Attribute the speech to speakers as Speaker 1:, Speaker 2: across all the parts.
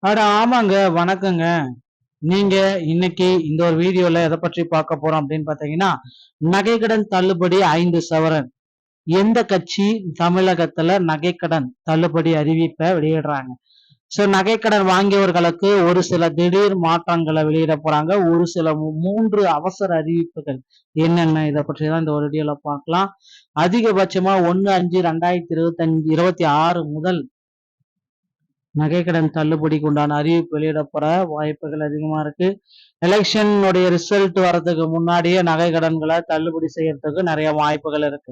Speaker 1: ஆமாங்க. வணக்கங்க. நீங்க இன்னைக்கு இந்த ஒரு வீடியோல எத பற்றி பார்க்க போறோம் அப்படின்னு பார்த்தீங்கன்னா, நகைக்கடன் தள்ளுபடி 5 சவரன். எந்த கட்சி தமிழகத்துல நகைக்கடன் தள்ளுபடி அறிவிப்ப வெளியிடுறாங்க? நகைக்கடன் வாங்கியவர்களுக்கு ஒரு சில திடீர் மாற்றங்களை வெளியிட போறாங்க. ஒரு சில 3 அவசர அறிவிப்புகள் என்னென்ன இத பற்றி தான் இந்த ஒரு வீடியோல பார்க்கலாம். அதிகபட்சமா 1/5/2025 முதல் நகைக்கடன் தள்ளுபடிக்கு உண்டான அறிவிப்பு வெளியிடப்பட வாய்ப்புகள் அதிகமா இருக்கு. எலெக்ஷனுடைய ரிசல்ட் வர்றதுக்கு முன்னாடியே நகை கடன்களை தள்ளுபடி செய்யறதுக்கு நிறைய வாய்ப்புகள் இருக்கு.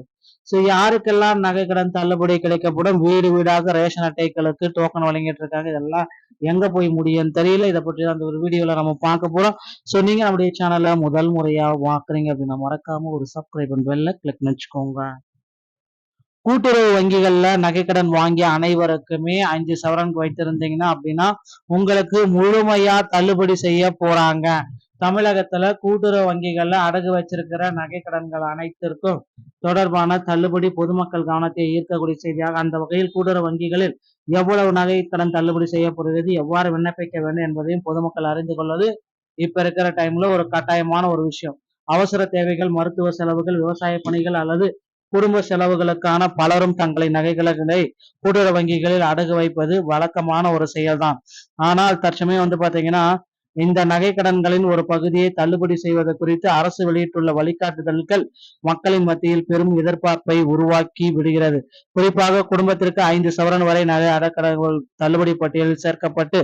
Speaker 1: யாருக்கெல்லாம் நகை கடன் தள்ளுபடி கிடைக்கப்படும்? வீடு வீடாக ரேஷன் அட்டைகளுக்கு டோக்கன் வழங்கிட்டு இருக்காங்க. இதெல்லாம் எங்க போய் முடியும்னு தெரியல. இதை பற்றி அந்த ஒரு வீடியோல நம்ம பார்க்க போறோம். நீங்க நம்முடைய சேனலை முதல் முறையா பாக்குறீங்க அப்படின்னா மறக்காம ஒரு சப்ஸ்கிரைப் பண்ணி பெல்ல கிளிக் வச்சுக்கோங்க. கூட்டுறவு வங்கிகள்ல நகைக்கடன் வாங்கிய அனைவருக்குமே 5 சவரனுக்கு வைத்திருந்தீங்கன்னா அப்படின்னா உங்களுக்கு முழுமையா தள்ளுபடி செய்ய போறாங்க. தமிழகத்துல கூட்டுறவு வங்கிகள்ல அடகு வச்சிருக்கிற நகைக்கடன்கள் அனைத்திற்கும் தொடர்பான தள்ளுபடி பொதுமக்கள் கவனத்தை ஈர்க்கக்கூடிய செய்தியாக அந்த வகையில் கூட்டுறவு வங்கிகளில் எவ்வளவு நகைக்கடன் தள்ளுபடி செய்யப்படுகிறது, எவ்வாறு விண்ணப்பிக்க வேண்டும் என்பதையும் பொதுமக்கள் அறிந்து கொள்வது இப்ப இருக்கிற டைம்ல ஒரு கட்டாயமான ஒரு விஷயம். அவசர தேவைகள், மருத்துவ செலவுகள், விவசாய பணிகள் அல்லது குடும்ப செலவுகளுக்கான பலரும் தங்களை நகைகளை கூட்டுறவு வங்கிகளில் அடகு வைப்பது வழக்கமான ஒரு செயல்தான். ஆனால் தற்சமயம் பாத்தீங்கன்னா இந்த நகை கடன்களின் ஒரு பகுதியை தள்ளுபடி செய்வது குறித்து அரசு வெளியிட்டுள்ள வழிகாட்டுதல்கள் மக்களின் மத்தியில் பெரும் எதிர்பார்ப்பை உருவாக்கி விடுகிறது. குறிப்பாக குடும்பத்திற்கு 5 சவரன் வரை நகை அடக்கடன்கள் தள்ளுபடி பட்டியலில் சேர்க்கப்பட்டு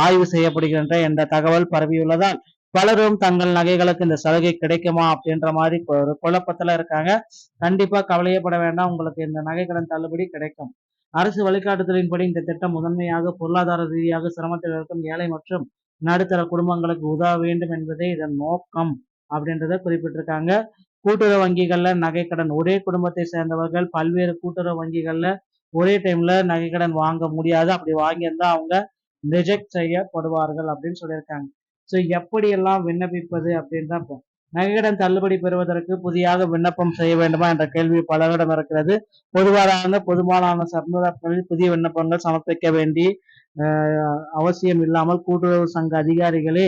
Speaker 1: ஆய்வு செய்யப்படுகின்ற என்ற தகவல் பரவியுள்ளதால் பலரும் தங்கள் நகைகளுக்கு இந்த சலுகை கிடைக்குமா அப்படின்ற மாதிரி ஒரு குழப்பத்துல இருக்காங்க. கண்டிப்பா கவலையப்பட வேண்டாம், உங்களுக்கு இந்த நகை கடன் தள்ளுபடி கிடைக்கும். அரசு வழிகாட்டுதலின்படி இந்த திட்டம் முதன்மையாக பொருளாதார ரீதியாக சிரமத்தில் இருக்கும் ஏழை மற்றும் நடுத்தர குடும்பங்களுக்கு உதவ வேண்டும் என்பதே இதன் நோக்கம் அப்படின்றத குறிப்பிட்டிருக்காங்க. கூட்டுறவு வங்கிகள்ல நகைக்கடன் ஒரே குடும்பத்தை சேர்ந்தவர்கள் பல்வேறு கூட்டுறவு வங்கிகள்ல ஒரே டைம்ல நகைக்கடன் வாங்க முடியாது. அப்படி வாங்கியிருந்தா அவங்க ரிஜெக்ட் செய்யப்படுவார்கள் அப்படின்னு சொல்லியிருக்காங்க. எப்படியெல்லாம் விண்ணப்பிப்பது அப்படின்னு தான் நகைக்கடன் தள்ளுபடி பெறுவதற்கு புதிதாக விண்ணப்பம் செய்ய வேண்டுமா என்ற கேள்வி பலரிடம் இருக்கிறது. பொதுவான சந்தர்ப்பங்களில் புதிய விண்ணப்பங்கள் சமர்ப்பிக்க வேண்டி அவசியம் இல்லாமல் கூட்டுறவு சங்க அதிகாரிகளே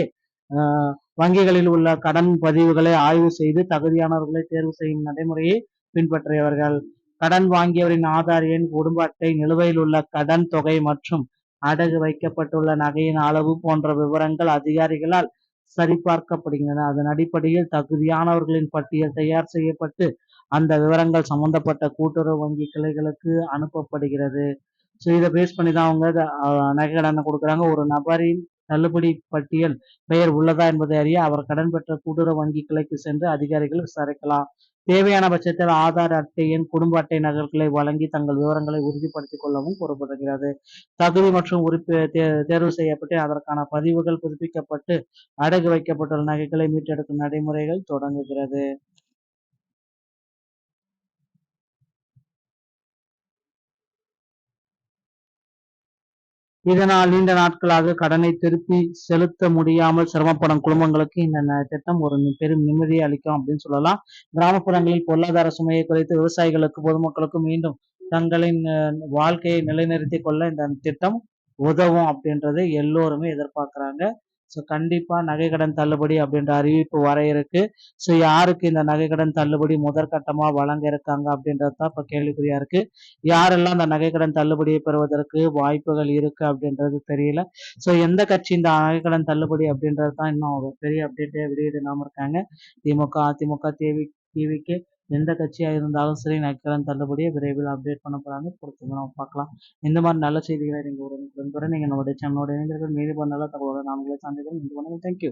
Speaker 1: வங்கிகளில் உள்ள கடன் பதிவுகளை ஆய்வு செய்து தகுதியானவர்களை தேர்வு செய்யும் நடைமுறையை பின்பற்றியவர்கள். கடன் வாங்கியவரின் ஆதார் எண், குடும்ப அட்டை, நிலுவையில் உள்ள கடன் தொகை மற்றும் அடகு வைக்கப்பட்டுள்ள நகையின் அளவு போன்ற விவரங்கள் அதிகாரிகளால் சரிபார்க்கப்படுகின்றன. அதன் அடிப்படையில் தகுதியானவர்களின் பட்டியல் தயார் செய்யப்பட்டு அந்த விவரங்கள் சம்பந்தப்பட்ட கூட்டுறவு வங்கி கிளைகளுக்கு அனுப்பப்படுகிறது. இதை பேஸ் பண்ணி தான் அவங்க நகை கடனை கொடுக்குறாங்க. ஒரு நபரின் தள்ளுபடி பட்டியல் பெயர் உள்ளதா என்பதை அறிய அவர் கடன் பெற்ற கூட்டுறவு வங்கி கிளைக்கு சென்று அதிகாரிகள் விசாரிக்கலாம். தேவையான பட்சத்தில் ஆதார் அட்டை எண், குடும்ப அட்டை நகல்களை வழங்கி தங்கள் விவரங்களை உறுதிப்படுத்திக் கொள்ளவும் கூறப்படுகிறது. தகுதி மற்றும் தேர்வு செய்யப்பட்டு அதற்கான பதிவுகள் புதுப்பிக்கப்பட்டு அடகு வைக்கப்பட்டுள்ள நகைகளை மீட்டெடுக்கும் நடைமுறைகள் தொடங்குகிறது. இதனால் நீண்ட நாட்களாக கடனை திருப்பி செலுத்த முடியாமல் சிரமப்படும் குடும்பங்களுக்கு இந்த திட்டம் ஒரு பெரும் நிம்மதியை அளிக்கும் அப்படின்னு சொல்லலாம். கிராமப்புறங்களில் பொருளாதார சுமையை குறைத்து விவசாயிகளுக்கு பொதுமக்களுக்கும் மீண்டும் தங்களின் வாழ்க்கையை நிலைநிறுத்திக் கொள்ள இந்த திட்டம் உதவும் அப்படின்றதை எல்லோருமே எதிர்பார்க்கிறாங்க. கண்டிப்பா நகை கடன் தள்ளுபடி அப்படின்ற அறிவிப்பு வர இருக்கு. யாருக்கு இந்த நகை கடன் தள்ளுபடி முதற்கட்டமா வழங்க இருக்காங்க அப்படின்றது தான் இப்ப கேள்விக்குறியா இருக்கு. யாரெல்லாம் அந்த நகை கடன் தள்ளுபடியை பெறுவதற்கு வாய்ப்புகள் இருக்கு அப்படின்றது தெரியல. எந்த கட்சி இந்த நகை கடன் தள்ளுபடி அப்படின்றது தான் இன்னும் ஒரு பெரிய அப்டேட்டே வெளியிடாம இருக்காங்க. திமுக, அதிமுக, டிவிக்கு எந்த கட்சியா இருந்தாலும் சரி நகைக்கடன் தள்ளுபடியை விரைவில் அப்டேட் பண்ண போறாங்க. பொறுத்து நம்ம பார்க்கலாம். இந்த மாதிரி நல்ல செய்திகளை நீங்க உடனுக்குடன் நீங்க நம்மளுடைய சேனலோட இணைந்தீர்கள். மீது நல்ல தகவலோட நான் உங்களை சந்திக்கிறேன். தேங்க்யூ.